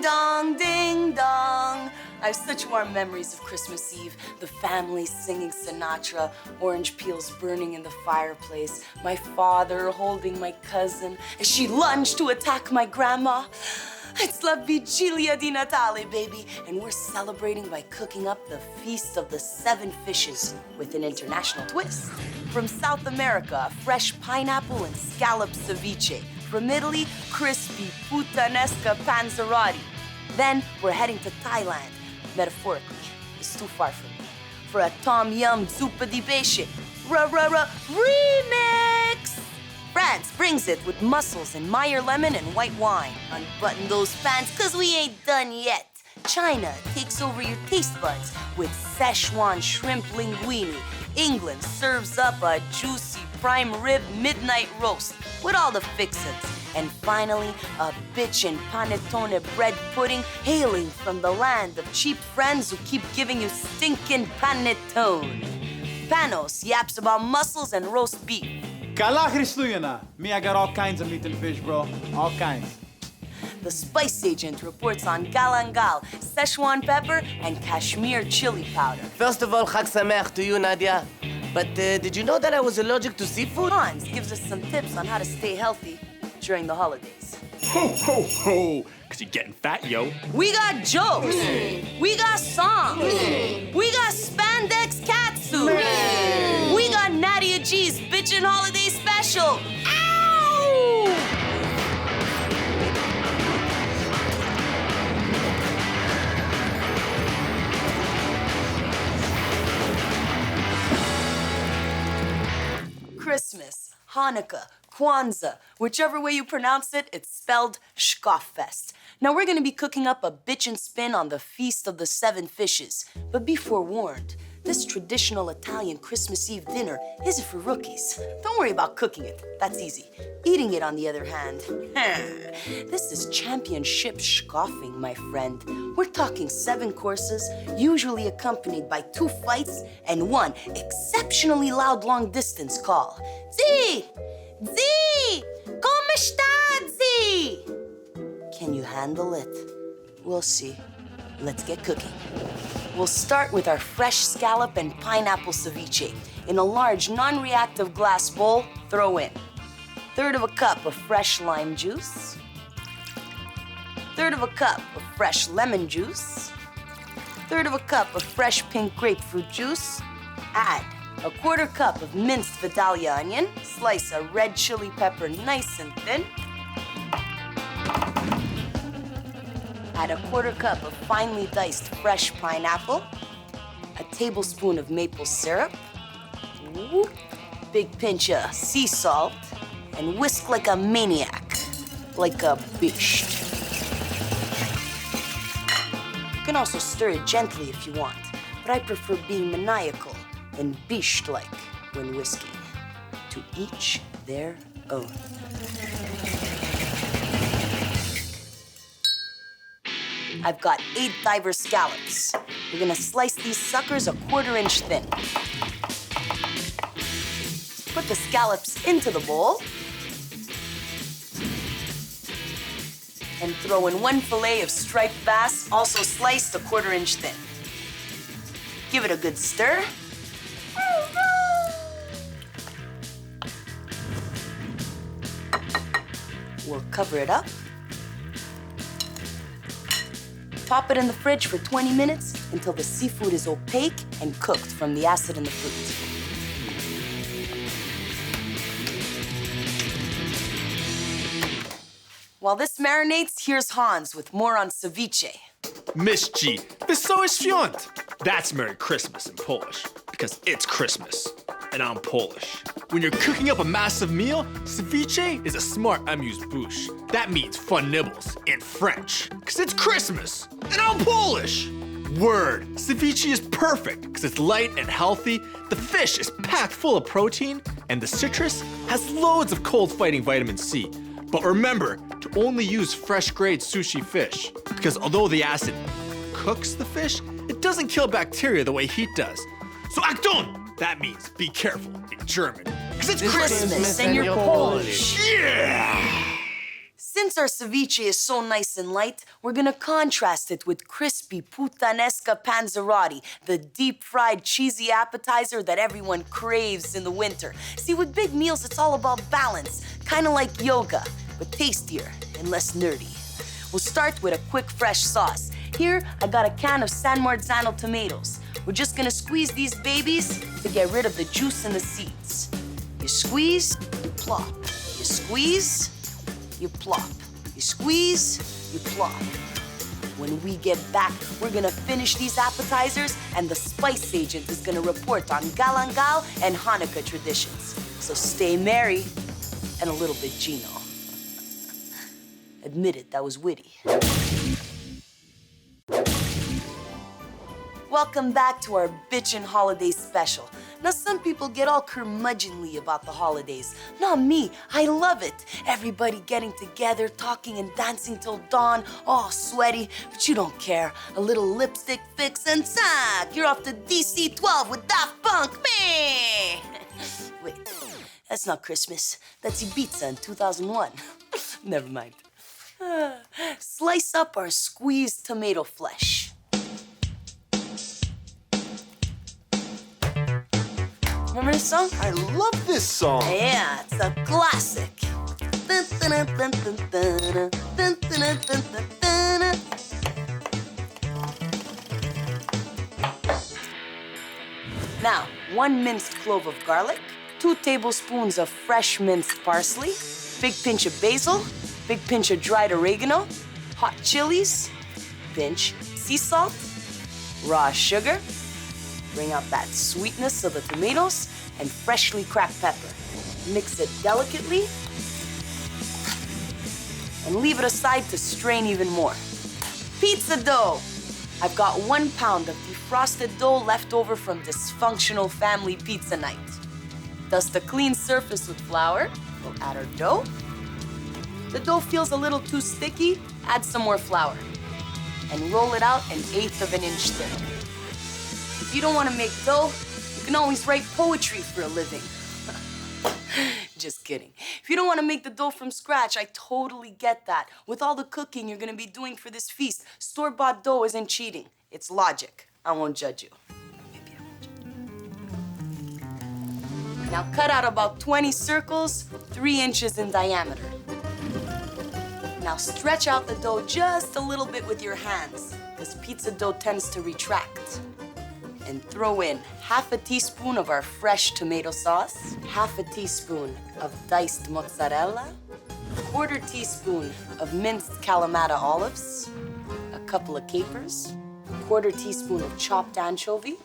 dong, ding dong. I have such warm memories of Christmas Eve. The family singing Sinatra, orange peels burning in the fireplace, my father holding my cousin as she lunged to attack my grandma. It's La Vigilia di Natale, baby, and we're celebrating by cooking up the Feast of the Seven Fishes with an international twist. From South America, fresh pineapple and scallop ceviche. From Italy, crispy puttanesca panzerati. Then we're heading to Thailand. Metaphorically, it's too far from me. For a tom yum zuppa di pesce. Remix! France brings it with mussels and Meyer lemon and white wine. Unbutton those pants, cause we ain't done yet. China takes over your taste buds with Sichuan shrimp linguini. England serves up a juicy prime rib midnight roast with all the fixins. And finally, a Bitchin Panettone bread pudding hailing from the land of cheap friends who keep giving you stinking panettone. Panos yaps about mussels and roast beef. Kala Christuyana. Me, I got all kinds of meat and fish, bro. All kinds. The spice agent reports on galangal, Szechuan pepper, and Kashmir chili powder. First of all, Chag Sameach to you, Nadia. But did you know that I was allergic to seafood? Hans gives us some tips on how to stay healthy during the holidays. Ho, ho, ho! Cause you're getting fat, yo. We got jokes. We got songs. We got spandex catsuit. We got Nadia G's Bitchin' Holiday Special. Ow! Christmas, Hanukkah, Kwanzaa, whichever way you pronounce it, it's spelled Schkoffest. Now we're gonna be cooking up a bitchin' spin on the Feast of the Seven Fishes. But be forewarned, this traditional Italian Christmas Eve dinner isn't for rookies. Don't worry about cooking it, that's easy. Eating it, on the other hand, this is championship scoffing, my friend. We're talking 7 courses, usually accompanied by 2 fights and 1 exceptionally loud long-distance call. Zee! Zee! Come sta, Zee? Can you handle it? We'll see. Let's get cooking. We'll start with our fresh scallop and pineapple ceviche. In a large, non-reactive glass bowl, throw in 1/3 cup of fresh lime juice, 1/3 cup of fresh lemon juice, 1/3 cup of fresh pink grapefruit juice. Add 1/4 cup of minced Vidalia onion, slice a red chili pepper nice and thin. Add 1/4 cup of finely diced fresh pineapple, a tablespoon of maple syrup, big pinch of sea salt, and whisk like a maniac, like a bisht. You can also stir it gently if you want, but I prefer being maniacal than bisht-like when whisking. To each their own. I've got 8 diver scallops. We're gonna slice these suckers 1/4 inch thin. Put the scallops into the bowl and throw in 1 fillet of striped bass, also sliced 1/4 inch thin. Give it a good stir. We'll cover it up. Pop it in the fridge for 20 minutes until the seafood is opaque and cooked from the acid in the fruit. While this marinates, here's Hans with more on ceviche. Miss G, Wesołe Świąt. That's Merry Christmas in Polish, because it's Christmas, and I'm Polish. When you're cooking up a massive meal, ceviche is a smart amuse-bouche. That means fun nibbles in French, because it's Christmas, and I'm Polish. Word, ceviche is perfect, because it's light and healthy, the fish is packed full of protein, and the citrus has loads of cold-fighting vitamin C. But remember to only use fresh-grade sushi fish, because although the acid cooks the fish, it doesn't kill bacteria the way heat does. So Achtung! That means be careful in German, because it's Christmas and you're Polish. Yeah! Since our ceviche is so nice and light, we're gonna contrast it with crispy puttanesca panzerotti, the deep-fried cheesy appetizer that everyone craves in the winter. See, with big meals, it's all about balance, kind of like yoga, but tastier and less nerdy. We'll start with a quick fresh sauce. Here, I got a can of San Marzano tomatoes. We're just gonna squeeze these babies to get rid of the juice and the seeds. You squeeze, you plop. You squeeze, you plop. You squeeze, you plop. When we get back, we're gonna finish these appetizers, and the spice agent is gonna report on Galangal and Hanukkah traditions. So stay merry and a little bit Gino. Admit it, that was witty. Welcome back to our Bitchin' Holiday Special. Now, some people get all curmudgeonly about the holidays. Not me, I love it. Everybody getting together, talking and dancing till dawn, all sweaty, but you don't care. A little lipstick fix and sack. You're off to DC 12 with Daft Punk, meh! Wait, that's not Christmas. That's Ibiza in 2001. Never mind. Slice up our squeezed tomato flesh. Remember this song? I love this song. Yeah, it's a classic. Now, 1 minced clove of garlic, 2 tablespoons of fresh minced parsley, big pinch of basil, big pinch of dried oregano, hot chilies, pinch sea salt, raw sugar. Bring out that sweetness of the tomatoes and freshly cracked pepper. Mix it delicately and leave it aside to strain even more. Pizza dough. I've got 1 pound of defrosted dough left over from dysfunctional family pizza night. Dust a clean surface with flour. We'll add our dough. The dough feels a little too sticky, add some more flour. And roll it out 1/8 of an inch thick. If you don't want to make dough, you can always write poetry for a living. Just kidding. If you don't want to make the dough from scratch, I totally get that. With all the cooking you're going to be doing for this feast, store-bought dough isn't cheating. It's logic. I won't judge you. Maybe I won't judge you. Now cut out about 20 circles, 3 inches in diameter. Now stretch out the dough just a little bit with your hands, because pizza dough tends to retract. And throw in 1/2 teaspoon of our fresh tomato sauce, 1/2 teaspoon of diced mozzarella, 1/4 teaspoon of minced Kalamata olives, a couple of capers, 1/4 teaspoon of chopped anchovy,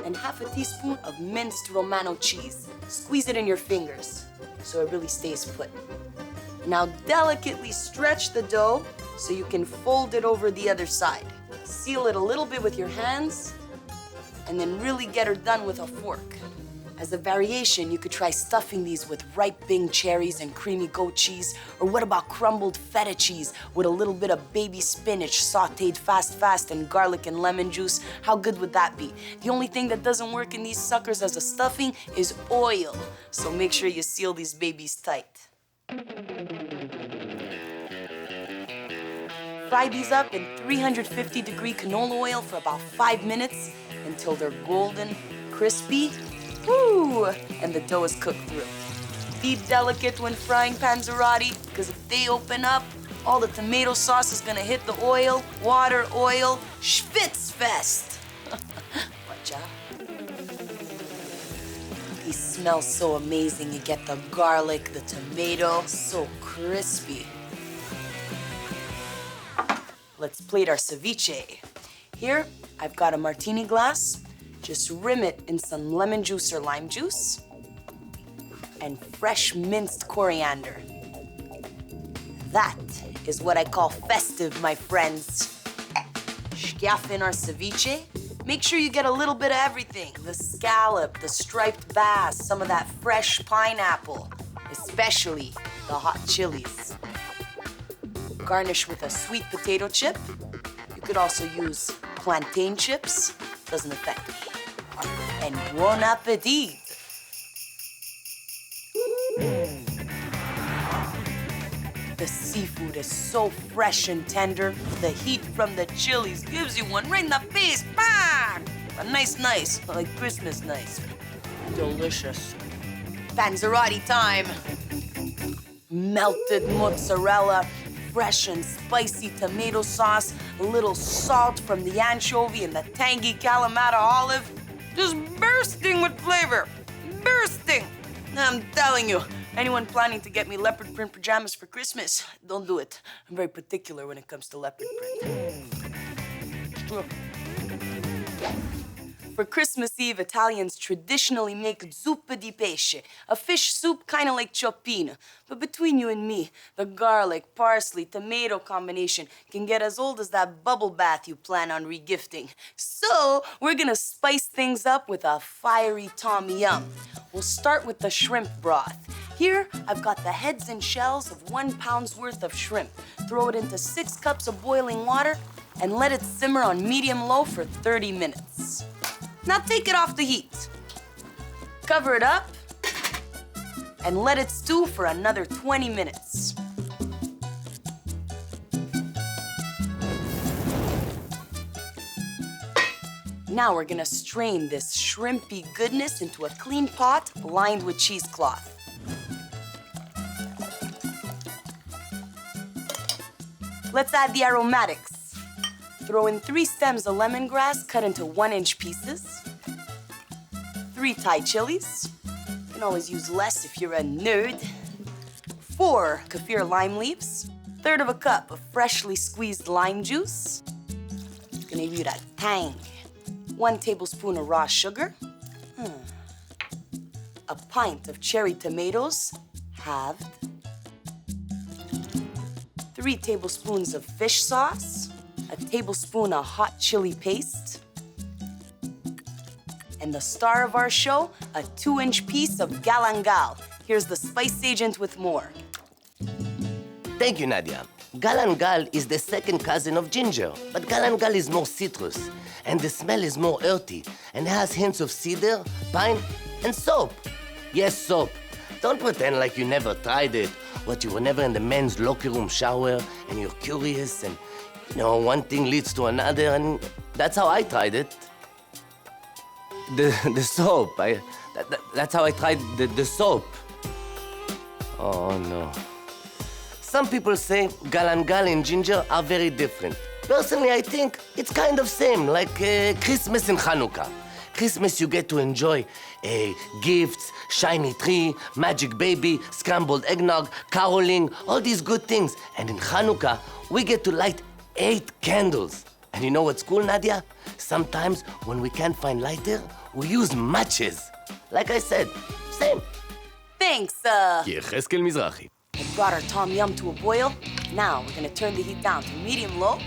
and 1/2 teaspoon of minced Romano cheese. Squeeze it in your fingers so it really stays put. Now delicately stretch the dough so you can fold it over the other side. Seal it a little bit with your hands, and then really get her done with a fork. As a variation, you could try stuffing these with ripe Bing cherries and creamy goat cheese, or what about crumbled feta cheese with a little bit of baby spinach sauteed fast and garlic and lemon juice? How good would that be? The only thing that doesn't work in these suckers as a stuffing is oil, so make sure you seal these babies tight. Fry these up in 350-degree canola oil for about 5 minutes until they're golden, crispy, woo, and the dough is cooked through. Be delicate when frying panzerotti, because if they open up, all the tomato sauce is gonna hit the oil, water, oil, Schwitzfest. Watch out. These smell so amazing. You get the garlic, the tomato, so crispy. Let's plate our ceviche. Here, I've got a martini glass. Just rim it in some lemon juice or lime juice and fresh minced coriander. That is what I call festive, my friends. Schiaff in our ceviche. Make sure you get a little bit of everything. The scallop, the striped bass, some of that fresh pineapple, especially the hot chilies. Garnish with a sweet potato chip. You could also use plantain chips. Doesn't affect me. And bon appetit! The seafood is so fresh and tender. The heat from the chilies gives you one right in the face. Bang! A nice, like Christmas nice. Delicious. Panzerati time. Melted mozzarella, fresh and spicy tomato sauce, a little salt from the anchovy and the tangy Kalamata olive. Just bursting with flavor. Bursting! I'm telling you, anyone planning to get me leopard print pajamas for Christmas, don't do it. I'm very particular when it comes to leopard print. For Christmas Eve, Italians traditionally make zuppa di pesce, a fish soup kind of like cioppino. But between you and me, the garlic, parsley, tomato combination can get as old as that bubble bath you plan on regifting. So we're gonna spice things up with a fiery tom yum. We'll start with the shrimp broth. Here, I've got the heads and shells of 1 pound's worth of shrimp. Throw it into 6 cups of boiling water and let it simmer on medium-low for 30 minutes. Now take it off the heat. Cover it up and let it stew for another 20 minutes. Now we're gonna strain this shrimpy goodness into a clean pot lined with cheesecloth. Let's add the aromatics. Throw in 3 stems of lemongrass cut into 1-inch pieces, 3 Thai chilies. You can always use less if you're a nerd. 4 kaffir lime leaves, 1/3 of a cup of freshly squeezed lime juice. Gonna give you that tang. 1 tablespoon of raw sugar. A pint of cherry tomatoes, halved. 3 tablespoons of fish sauce. A tablespoon of hot chili paste. And the star of our show, a 2-inch piece of galangal. Here's the spice agent with more. Thank you, Nadia. Galangal is the second cousin of ginger, but galangal is more citrus, and the smell is more earthy, and has hints of cedar, pine, and soap. Yes, soap. Don't pretend like you never tried it, what you were never in the men's locker room shower, and you're curious, and one thing leads to another, and that's how I tried it. The soap. That's how I tried the soap. Oh, no. Some people say galangal and ginger are very different. Personally, I think it's kind of same, like Christmas and Hanukkah. Christmas, you get to enjoy gifts, shiny tree, magic baby, scrambled eggnog, caroling, all these good things. And in Hanukkah, we get to light 8 candles. And you know what's cool, Nadia? Sometimes when we can't find lighter, we use matches. Like I said, same. Thanks, Yecheskel Mizrahi. I brought our tom yum to a boil. Now we're gonna turn the heat down to medium-low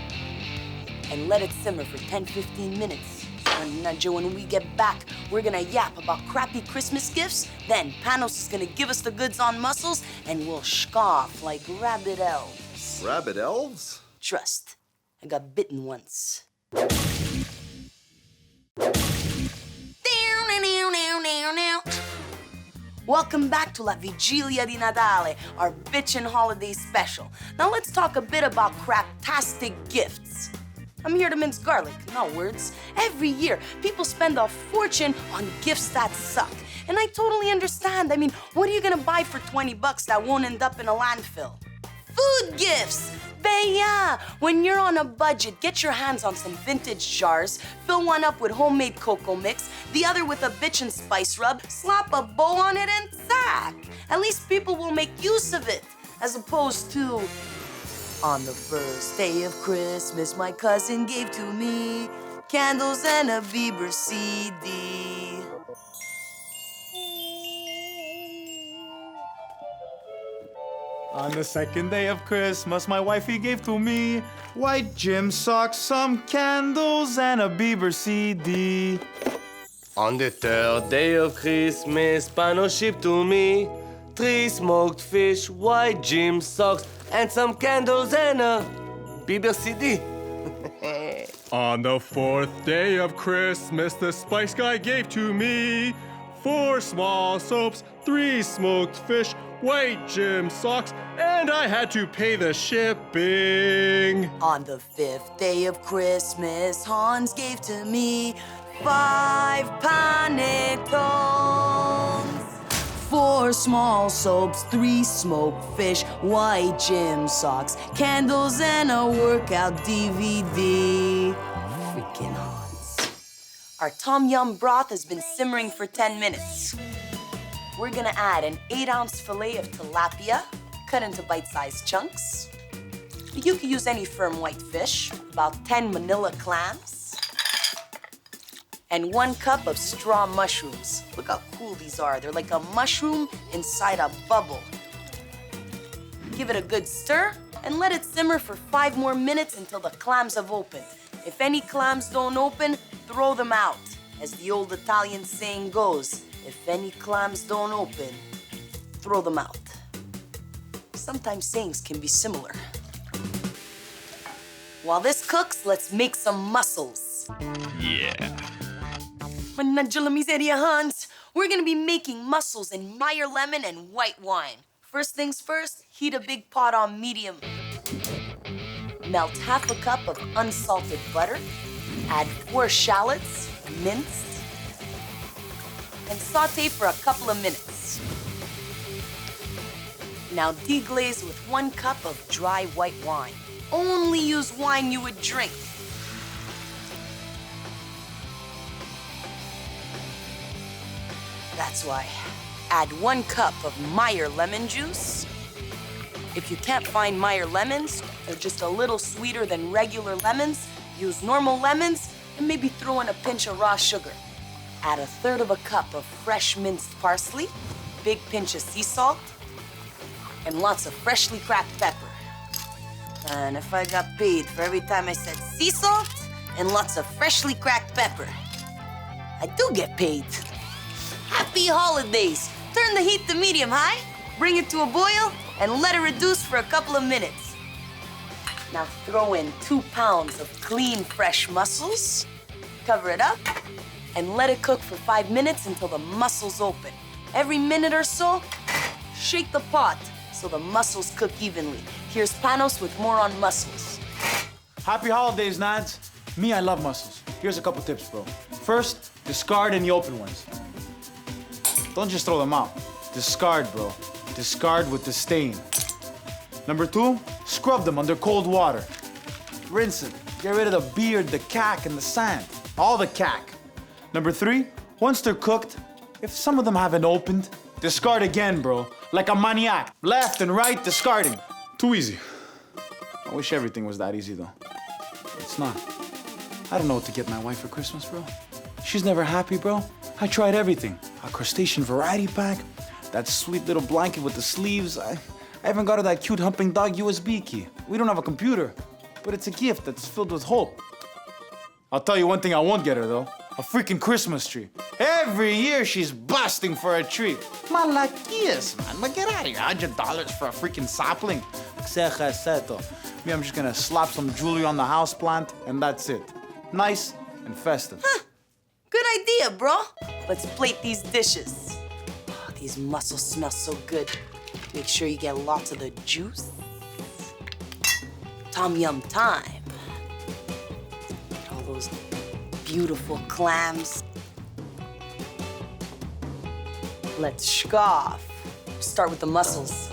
and let it simmer for 10-15 minutes. And when we get back, we're gonna yap about crappy Christmas gifts. Then Panos is gonna give us the goods on mussels, and we'll scoff like rabbit elves. Rabbit elves? Trust, I got bitten once. Welcome back to La Vigilia di Natale, our Bitchin holiday special. Now let's talk a bit about craptastic gifts. I'm here to mince garlic, not words. Every year, people spend a fortune on gifts that suck. And I totally understand. I mean, what are you gonna buy for 20 bucks that won't end up in a landfill? Food gifts! Beya! When you're on a budget, get your hands on some vintage jars, fill one up with homemade cocoa mix, the other with a Bitchin spice rub, slap a bow on it, and zack! At least people will make use of it, as opposed to... On the first day of Christmas, my cousin gave to me candles and a Bieber CD. On the second day of Christmas, my wifey gave to me white gym socks, some candles, and a Bieber CD. On the third day of Christmas, Panos shipped to me 3 smoked fish, white gym socks, and some candles and a Bieber CD. On the 4th day of Christmas, the Spice Guy gave to me 4 small soaps, 3 smoked fish, white gym socks, and I had to pay the shipping. On the 5th day of Christmas, Hans gave to me 5 panettones. 4 small soaps, 3 smoked fish, white gym socks, candles, and a workout DVD. Freaking Hans. Our tom yum broth has been simmering for 10 minutes. We're gonna add an 8-ounce fillet of tilapia, cut into bite-sized chunks. You can use any firm white fish, about 10 manila clams, and 1 cup of straw mushrooms. Look how cool these are. They're like a mushroom inside a bubble. Give it a good stir and let it simmer for 5 more minutes until the clams have opened. If any clams don't open, throw them out. As the old Italian saying goes, if any clams don't open, throw them out. Sometimes sayings can be similar. While this cooks, let's make some mussels. Yeah. Mannaggia la miseria, Hans. We're gonna be making mussels in Meyer lemon and white wine. First things first, heat a big pot on medium. Melt half a cup of unsalted butter. Add 4 shallots, minced, and saute for a couple of minutes. Now deglaze with 1 cup of dry white wine. Only use wine you would drink. That's why. Add 1 cup of Meyer lemon juice. If you can't find Meyer lemons, they're just a little sweeter than regular lemons, use normal lemons and maybe throw in a pinch of raw sugar. Add 1/3 of a cup of fresh minced parsley, big pinch of sea salt, and lots of freshly cracked pepper. And if I got paid for every time I said sea salt and lots of freshly cracked pepper, I do get paid. Happy holidays! Turn the heat to medium high, bring it to a boil, and let it reduce for a couple of minutes. Now throw in 2 pounds of clean, fresh mussels, cover it up, and let it cook for 5 minutes until the mussels open. Every minute or so, shake the pot so the mussels cook evenly. Here's Panos with more on mussels. Happy holidays, Nads. Me, I love mussels. Here's a couple tips, bro. First, discard any open ones. Don't just throw them out. Discard, bro. Discard with disdain. Number 2, scrub them under cold water. Rinse it. Get rid of the beard, the cack, and the sand. All the cack. Number 3, once they're cooked, if some of them haven't opened, discard again, bro. Like a maniac. Left and right, discarding. Too easy. I wish everything was that easy, though. It's not. I don't know what to get my wife for Christmas, bro. She's never happy, bro. I tried everything. A crustacean variety pack, that sweet little blanket with the sleeves. I even got her that cute humping dog USB key. We don't have a computer, but it's a gift that's filled with hope. I'll tell you one thing I won't get her, though. A freaking Christmas tree. Every year she's busting for a tree. Malakias, man. But get out of here. $100 for a freaking sapling. Me, I'm just gonna slap some jewelry on the houseplant, and that's it. Nice and festive. Huh. Good idea, bro. Let's plate these dishes. Oh, these mussels smell so good. Make sure you get lots of the juice. Tom yum time. All those beautiful clams. Let's scoff. Start with the mussels.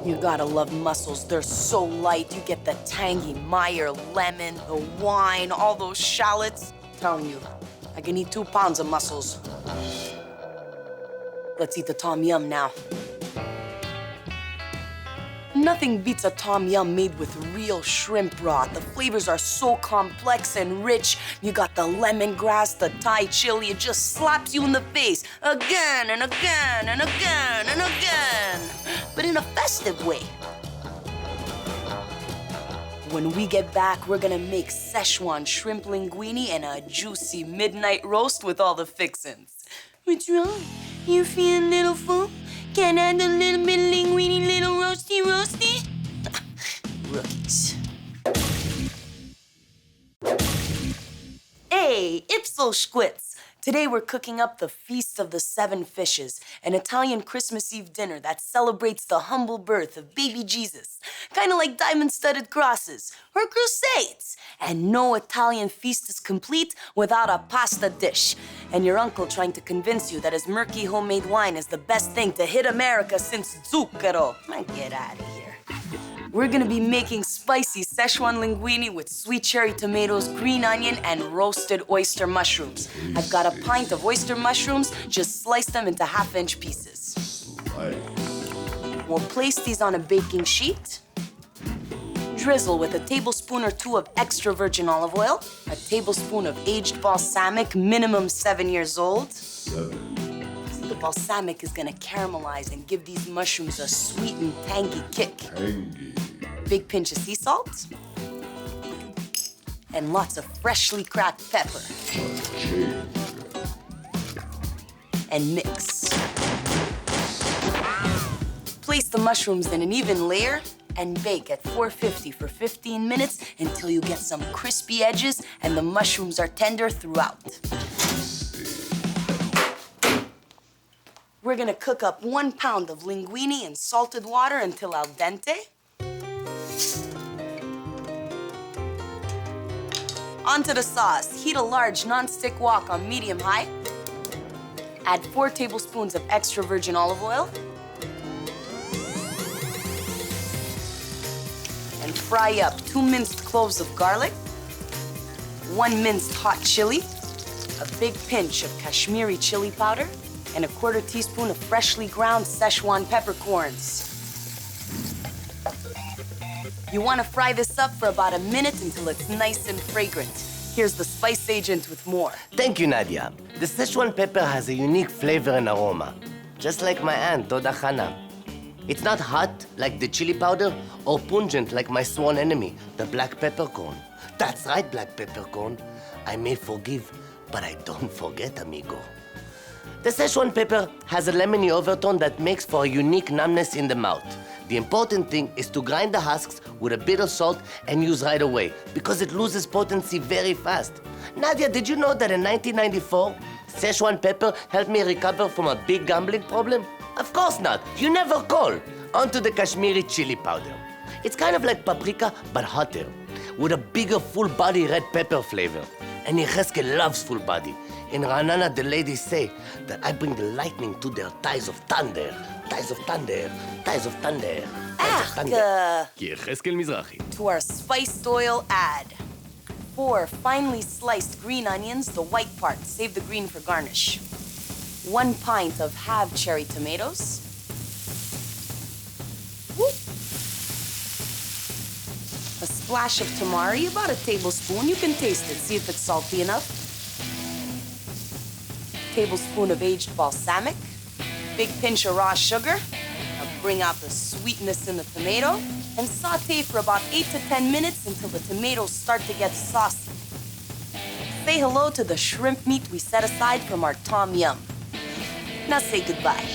You gotta love mussels. They're so light. You get the tangy Meyer lemon, the wine, all those shallots. Telling you, I can eat 2 pounds of mussels. Let's eat the tom yum now. Nothing beats a tom yum made with real shrimp broth. The flavors are so complex and rich. You got the lemongrass, the Thai chili. It just slaps you in the face again and again and again and again, but in a festive way. When we get back, we're gonna make Sichuan shrimp linguini and a juicy midnight roast with all the fixins. What's wrong? You feeling a little full? Can I add a little bit of linguini, little roasty? Rookies. Hey, Ipso Squits! Today we're cooking up the Feast of the Seven Fishes, an Italian Christmas Eve dinner that celebrates the humble birth of baby Jesus. Kinda like diamond-studded crosses or crusades. And no Italian feast is complete without a pasta dish. And your uncle trying to convince you that his murky homemade wine is the best thing to hit America since Zucchero. Man, get out of here. We're gonna be making spicy Sichuan linguini with sweet cherry tomatoes, green onion, and roasted oyster mushrooms. I've got a pint of oyster mushrooms, just slice them into half-inch pieces. We'll place these on a baking sheet. Drizzle with a tablespoon or two of extra virgin olive oil, a tablespoon of aged balsamic, minimum 7 years old. The balsamic is gonna caramelize and give these mushrooms a sweet and tangy kick. Big pinch of sea salt. And lots of freshly cracked pepper. And mix. Place the mushrooms in an even layer and bake at 450 for 15 minutes until you get some crispy edges and the mushrooms are tender throughout. We're gonna cook up 1 pound of linguini in salted water until al dente. Onto the sauce. Heat a large non-stick wok on medium-high. Add 4 tablespoons of extra virgin olive oil. And fry up 2 minced cloves of garlic, 1 minced hot chili, a big pinch of Kashmiri chili powder, and a 1/4 teaspoon of freshly ground Sichuan peppercorns. You want to fry this up for about a minute until it's nice and fragrant. Here's the spice agent with more. Thank you, Nadia. The Sichuan pepper has a unique flavor and aroma, just like my aunt, Doda Hana. It's not hot like the chili powder or pungent like my sworn enemy, the black peppercorn. That's right, black peppercorn. I may forgive, but I don't forget, amigo. The Sichuan pepper has a lemony overtone that makes for a unique numbness in the mouth. The important thing is to grind the husks with a bit of salt and use right away because it loses potency very fast. Nadia, did you know that in 1994, Sichuan pepper helped me recover from a big gambling problem? Of course not. You never call. Onto the Kashmiri chili powder. It's kind of like paprika, but hotter, with a bigger full-body red pepper flavor. And Yecheske loves full body. In Ranana, the ladies say that I bring the lightning to their thighs of thunder. Thighs of thunder, thighs of thunder, thighs of thunder. יחזקאל מזרחי. To our spiced oil, add 4 finely sliced green onions, the white part, save the green for garnish. 1 pint of halved cherry tomatoes. Whoop. A splash of tamari, about a tablespoon. You can taste it, see if it's salty enough. Tablespoon of aged balsamic. Big pinch of raw sugar. Now bring out the sweetness in the tomato. And saute for about 8 to 10 minutes until the tomatoes start to get saucy. Say hello to the shrimp meat we set aside from our tom yum. Now say goodbye.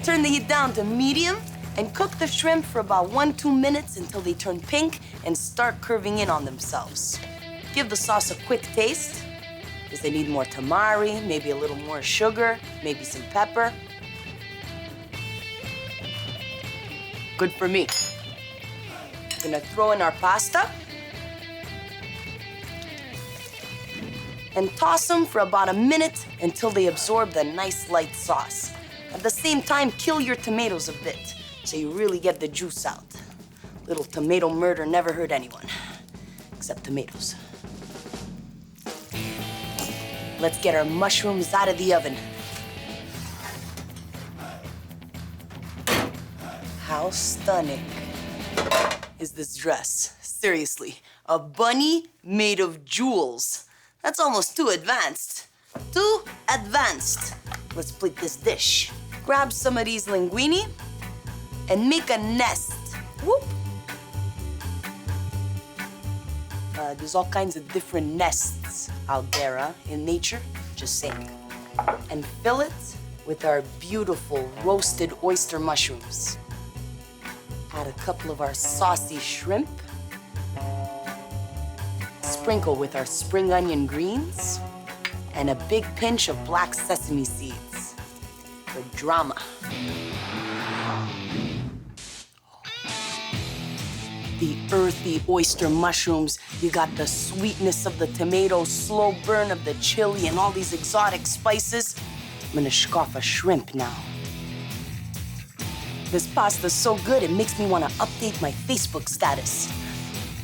Turn the heat down to medium and cook the shrimp for about 1-2 minutes until they turn pink and start curving in on themselves. Give the sauce a quick taste. Does they need more tamari, maybe a little more sugar, maybe some pepper? Good for me. Gonna throw in our pasta and toss them for about a minute until they absorb the nice light sauce. At the same time, kill your tomatoes a bit so you really get the juice out. Little tomato murder never hurt anyone, except tomatoes. Let's get our mushrooms out of the oven. How stunning is this dress? Seriously, a bunny made of jewels. That's almost too advanced. Too advanced. Let's plate this dish. Grab some of these linguini and make a nest. Whoop. There's all kinds of different nests out there in nature, just saying. And fill it with our beautiful roasted oyster mushrooms. Add a couple of our saucy shrimp. sprinkle with our spring onion greens and a big pinch of black sesame seeds for drama. The earthy oyster mushrooms, you got the sweetness of the tomatoes, slow burn of the chili, and all these exotic spices. I'm gonna scoff a shrimp now. This pasta's so good, it makes me want to update my Facebook status.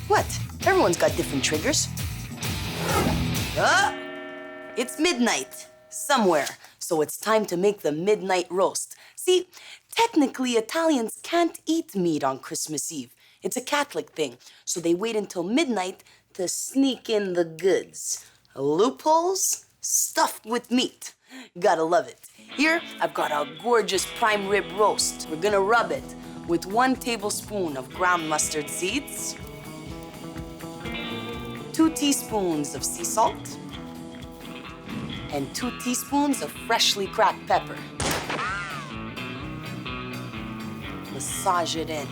What? Everyone's got different triggers. It's midnight somewhere, so it's time to make the midnight roast. See, technically, Italians can't eat meat on Christmas Eve. It's a Catholic thing, so they wait until midnight to sneak in the goods. Loopholes stuffed with meat. Gotta love it. Here, I've got a gorgeous prime rib roast. We're gonna rub it with 1 tablespoon of ground mustard seeds, 2 teaspoons of sea salt, and 2 teaspoons of freshly cracked pepper. Massage it in.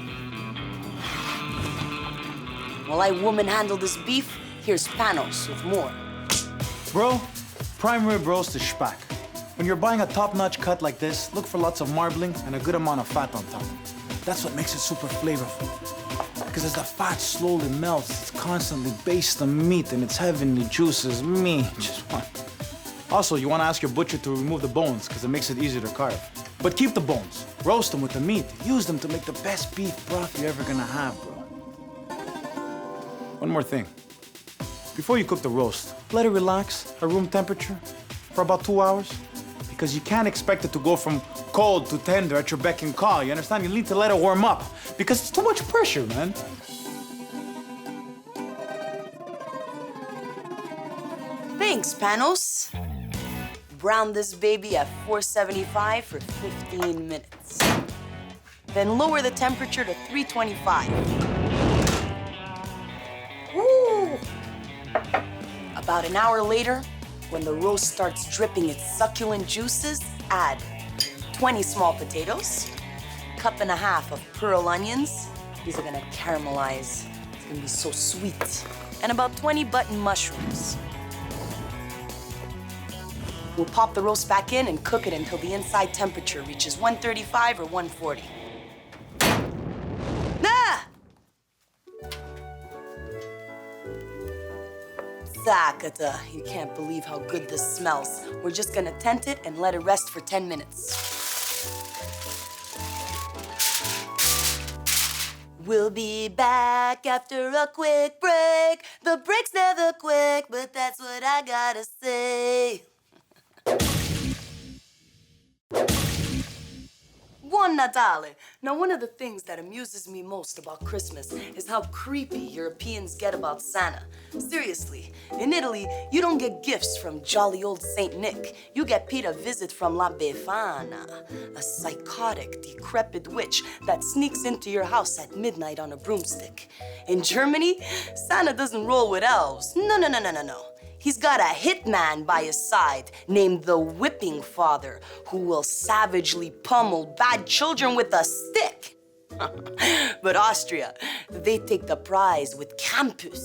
While I woman handle this beef, here's Panos with more. Bro, prime rib roast is shpak. When you're buying a top-notch cut like this, look for lots of marbling and a good amount of fat on top. That's what makes it super flavorful. Because as the fat slowly melts, it's constantly based the meat and its heavenly juices. Just one. Also, you want to ask your butcher to remove the bones because it makes it easier to carve. But keep the bones. Roast them with the meat. Use them to make the best beef broth you're ever gonna have, bro. One more thing. Before you cook the roast, let it relax at room temperature for about 2 hours. Because you can't expect it to go from cold to tender at your beck and call, you understand? You need to let it warm up. Because it's too much pressure, man. Thanks, Panos. Brown this baby at 475 for 15 minutes. Then lower the temperature to 325. Woo! About an hour later, when the roast starts dripping its succulent juices, add 20 small potatoes, 1.5 cups of pearl onions. These are gonna caramelize. It's gonna be so sweet. And about 20 button mushrooms. We'll pop the roast back in and cook it until the inside temperature reaches 135 or 140. Ah! Zakata, you can't believe how good this smells. We're just gonna tent it and let it rest for 10 minutes. We'll be back after a quick break. The break's never quick, but that's what I gotta say. Buon Natale! Now, one of the things that amuses me most about Christmas is how creepy Europeans get about Santa. Seriously, in Italy, you don't get gifts from jolly old Saint Nick. You get paid a visit from La Befana, a psychotic, decrepit witch that sneaks into your house at midnight on a broomstick. In Germany, Santa doesn't roll with elves. No. He's got a hitman by his side named the Whipping Father, who will savagely pummel bad children with a stick. But Austria, they take the prize with Krampus,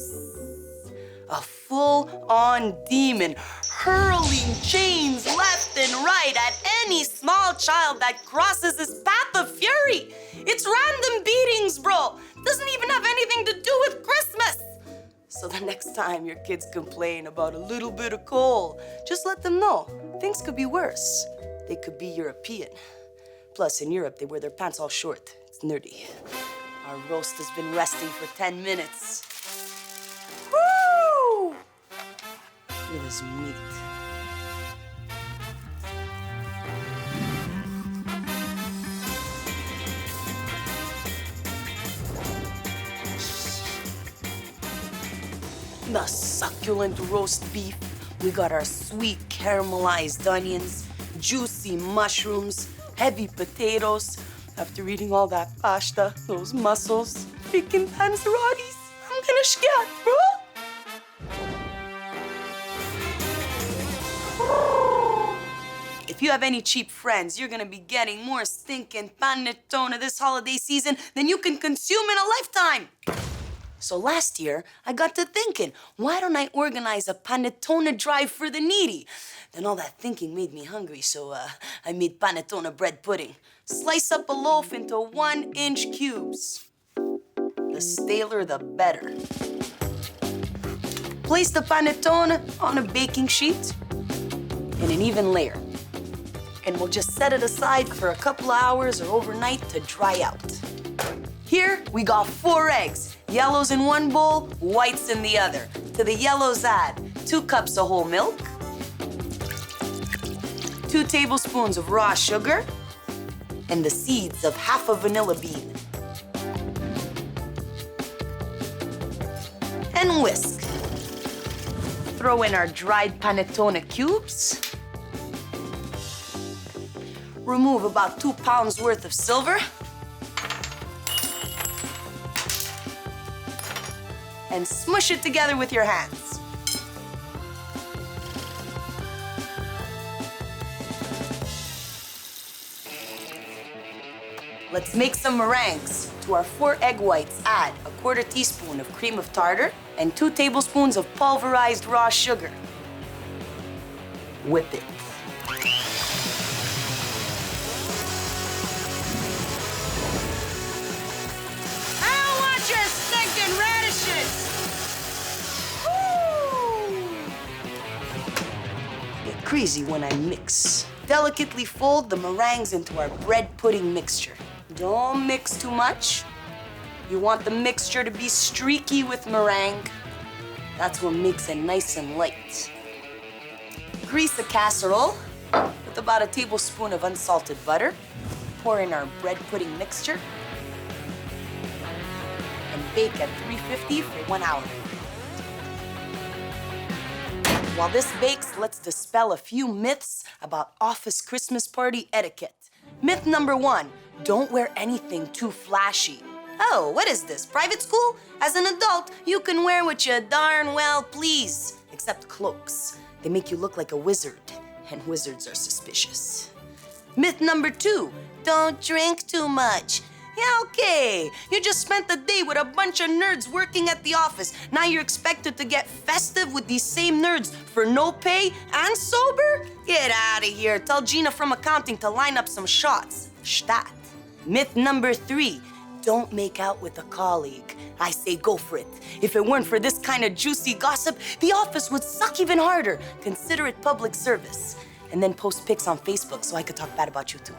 a full-on demon hurling chains left and right at any small child that crosses his path of fury. It's random beatings, bro. Doesn't even have anything to do with Christmas. So the next time your kids complain about a little bit of coal, just let them know things could be worse. They could be European. Plus, in Europe, they wear their pants all short. It's nerdy. Our roast has been resting for 10 minutes. Woo! Look at this meat. The succulent roast beef. We got our sweet caramelized onions, juicy mushrooms, heavy potatoes. After eating all that pasta, those mussels, freaking panzerotis, I'm gonna scat, bro. If you have any cheap friends, you're gonna be getting more stinking panettone this holiday season than you can consume in a lifetime. So last year, I got to thinking, why don't I organize a Panettone drive for the needy? Then all that thinking made me hungry, so I made Panettone bread pudding. Slice up a loaf into 1-inch cubes. The staler, the better. Place the Panettone on a baking sheet in an even layer. And we'll just set it aside for a couple of hours or overnight to dry out. Here, we got 4 eggs. Yellows in one bowl, whites in the other. To the yellows, add 2 cups of whole milk, 2 tablespoons of raw sugar, and the seeds of half a vanilla bean. And whisk. Throw in our dried Panettone cubes. Remove about 2 pounds worth of silver. And smush it together with your hands. Let's make some meringues. To our 4 egg whites, add a 1/4 teaspoon of cream of tartar and 2 tablespoons of pulverized raw sugar. Whip it. I don't want your stinking radishes! Woo! Get crazy when I mix. Delicately fold the meringues into our bread pudding mixture. Don't mix too much. You want the mixture to be streaky with meringue. That's what makes it nice and light. Grease a casserole with about a tablespoon of unsalted butter. Pour in our bread pudding mixture. And bake at 350 for 1 hour. While this bakes, let's dispel a few myths about office Christmas party etiquette. Myth number 1, don't wear anything too flashy. Oh, what is this, private school? As an adult, you can wear what you darn well please, except cloaks. They make you look like a wizard, and wizards are suspicious. Myth number 2, don't drink too much. Yeah, okay. You just spent the day with a bunch of nerds working at the office. Now you're expected to get festive with these same nerds for no pay and sober? Get out of here. Tell Gina from accounting to line up some shots. Stat. Myth number 3, don't make out with a colleague. I say go for it. If it weren't for this kind of juicy gossip, the office would suck even harder. Consider it public service. And then post pics on Facebook so I could talk bad about you too.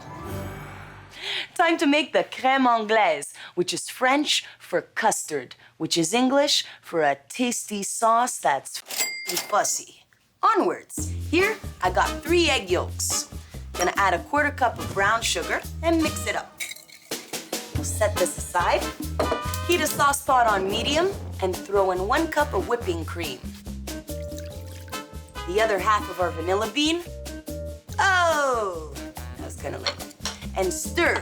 Time to make the crème anglaise, which is French for custard, which is English for a tasty sauce that's fussy. Onwards. Here, I got 3 egg yolks. Gonna add a 1/4 cup of brown sugar and mix it up. We'll set this aside. Heat a sauce pot on medium and throw in 1 cup of whipping cream. The other half of our vanilla bean. Oh, that was kind of late. And stir.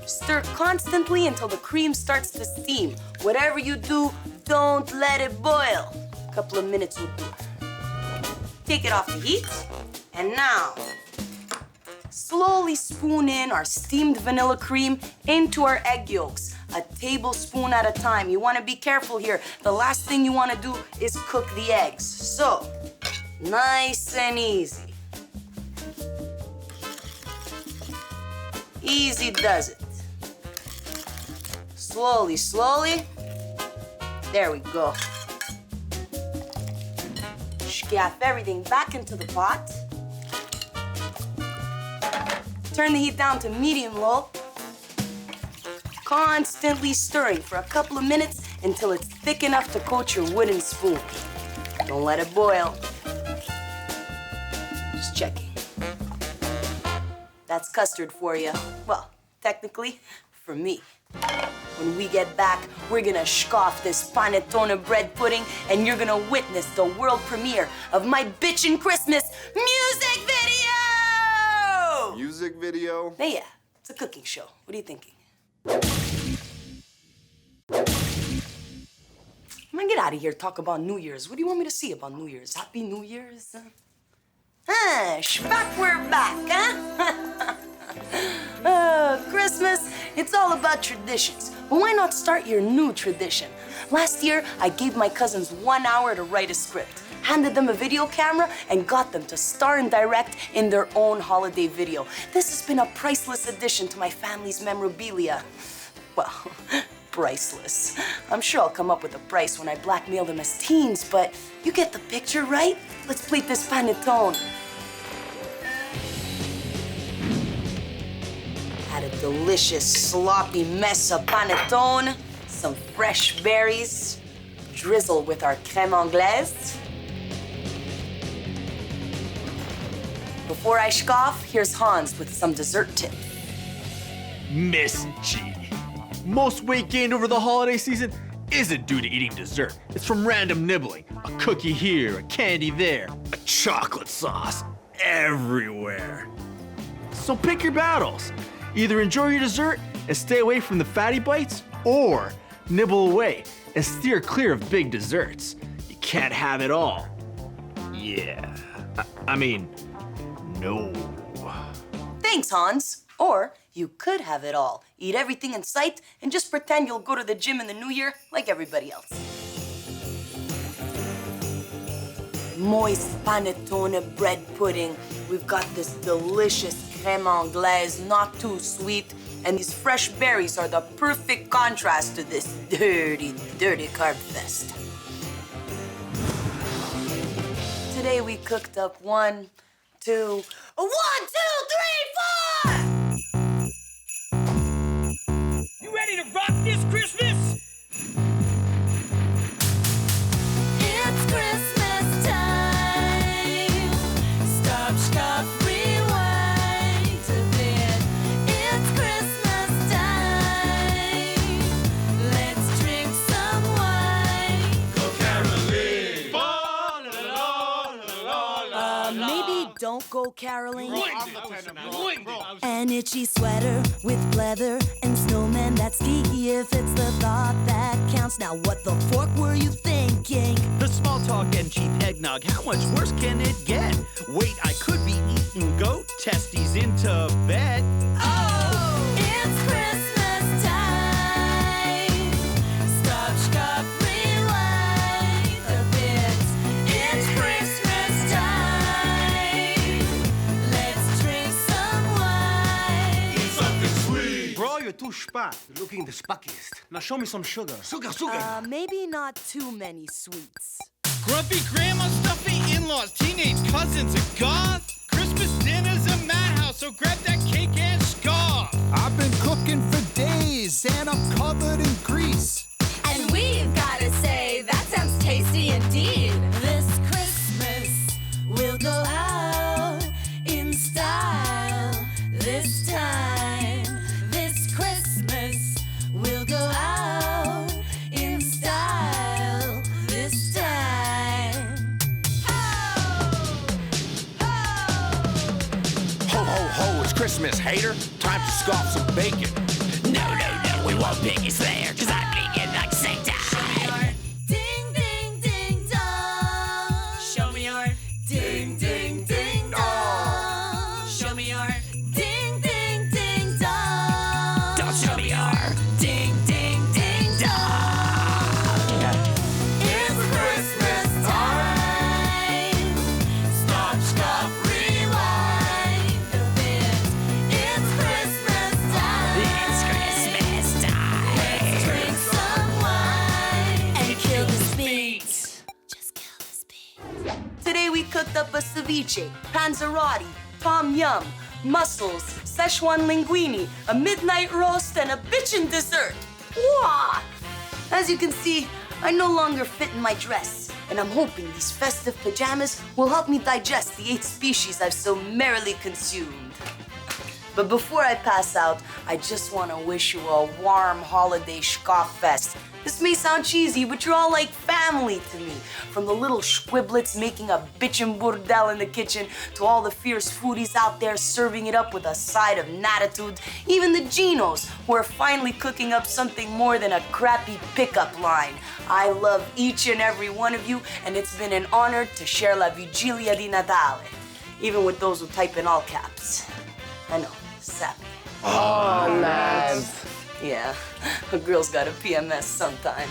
Stir constantly until the cream starts to steam. Whatever you do, don't let it boil. A couple of minutes will do. Take it off the heat. And now, slowly spoon in our steamed vanilla cream into our egg yolks, a tablespoon at a time. You want to be careful here. The last thing you want to do is cook the eggs. So, nice and easy. Easy does it. Slowly, slowly. There we go. Scaff everything back into the pot. Turn the heat down to medium-low. Constantly stirring for a couple of minutes until it's thick enough to coat your wooden spoon. Don't let it boil. Just checking. That's custard for you. Well, technically, for me. When we get back, we're gonna scoff this Panettone bread pudding, and you're gonna witness the world premiere of my Bitchin' Christmas music video! Music video? Yeah, it's a cooking show. What are you thinking? Man, get out of here, talk about New Year's. What do you want me to see about New Year's? Happy New Year's? Back we're back, huh? Christmas, it's all about traditions. But why not start your new tradition? Last year, I gave my cousins 1 hour to write a script, handed them a video camera, and got them to star and direct in their own holiday video. This has been a priceless addition to my family's memorabilia. Well, priceless. I'm sure I'll come up with a price when I blackmail them as teens, but you get the picture, right? Let's plate this panettone. Had a delicious, sloppy mess of panettone, some fresh berries, drizzle with our crème anglaise. Before I scoff, here's Hans with some dessert tips. Miss G. Most weight gained over the holiday season isn't due to eating dessert. It's from random nibbling. A cookie here, a candy there, a chocolate sauce everywhere. So pick your battles. Either enjoy your dessert and stay away from the fatty bites, or nibble away and steer clear of big desserts. You can't have it all. Yeah. I mean, no. Thanks, Hans. Or you could have it all. Eat everything in sight and just pretend you'll go to the gym in the new year like everybody else. Moist panettone bread pudding. We've got this delicious crème anglaise, not too sweet, and these fresh berries are the perfect contrast to this dirty, dirty carb fest. Today we cooked up 1, 2, 1, 2, 3, 4! You ready to rock this Christmas? It's Christmas time. Stop, stop, rewind a bit. It's Christmas time. Let's drink some wine. Go caroling. Maybe don't go caroling. An itchy sweater with leather and snowmen that ski if it's the thought that counts. Now what the fork were you thinking? The small talk and cheap eggnog, how much worse can it get? Wait, I could be eating goat testes into bed. Oh, it's Christmas time. Stop, stop, rewind a bit. It's Christmas time. Let's drink some wine. Eat something sweet. Bro, you're too spat. You're looking the spockiest. Now show me some sugar. Sugar, sugar. Maybe not too many sweets. Grumpy grandma, stuffy in-laws, teenage cousins, a goth. Christmas dinner's a madhouse, so grab that cake and scarf. I've been cooking for days and I'm covered in grease. And we've gotta say, that sounds tasty indeed. This Christmas, we'll go out in style. This time, this Christmas, we'll go out in style. This time. Ho, ho, ho, it's Christmas, hater. Time to scoff some bacon. No, we won't pick you there, cause I'm vegan like Satan. Ding, ding, ding, dong. Show me your Ding, ding, ding, dong. show me your Ding, ding, ding, dong. Don't show me your ding, ding, ding, dong. It's Christmas time. Stop, stop, rewind a bit. It's Christmas time. It's Christmas time. Let's drink some wine and kill this beat. Just kill this beat. Today we cooked up a ceviche, panzerati, tom yum, mussels, Sichuan linguini, a midnight roast, and a bitchin dessert. Wah! As you can see, I no longer fit in my dress, and I'm hoping these festive pajamas will help me digest the 8 species I've so merrily consumed. But before I pass out, I just want to wish you a warm holiday Schkoffest. This may sound cheesy, but you're all like family to me. From the little squiblets making a bitchin' burdel in the kitchen to all the fierce foodies out there serving it up with a side of natitude, even the Genos who are finally cooking up something more than a crappy pickup line. I love each and every one of you, and it's been an honor to share La Vigilia di Natale, even with those who type in all caps. I know, sappy. Oh, man. Yeah, a girl's got a PMS sometime.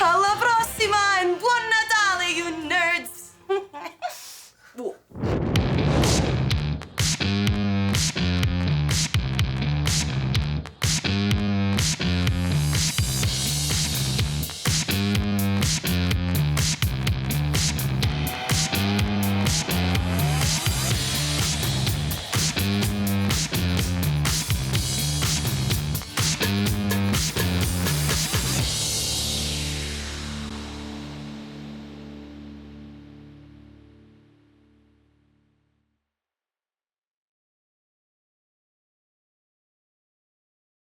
Alla prossima and buon Natale, you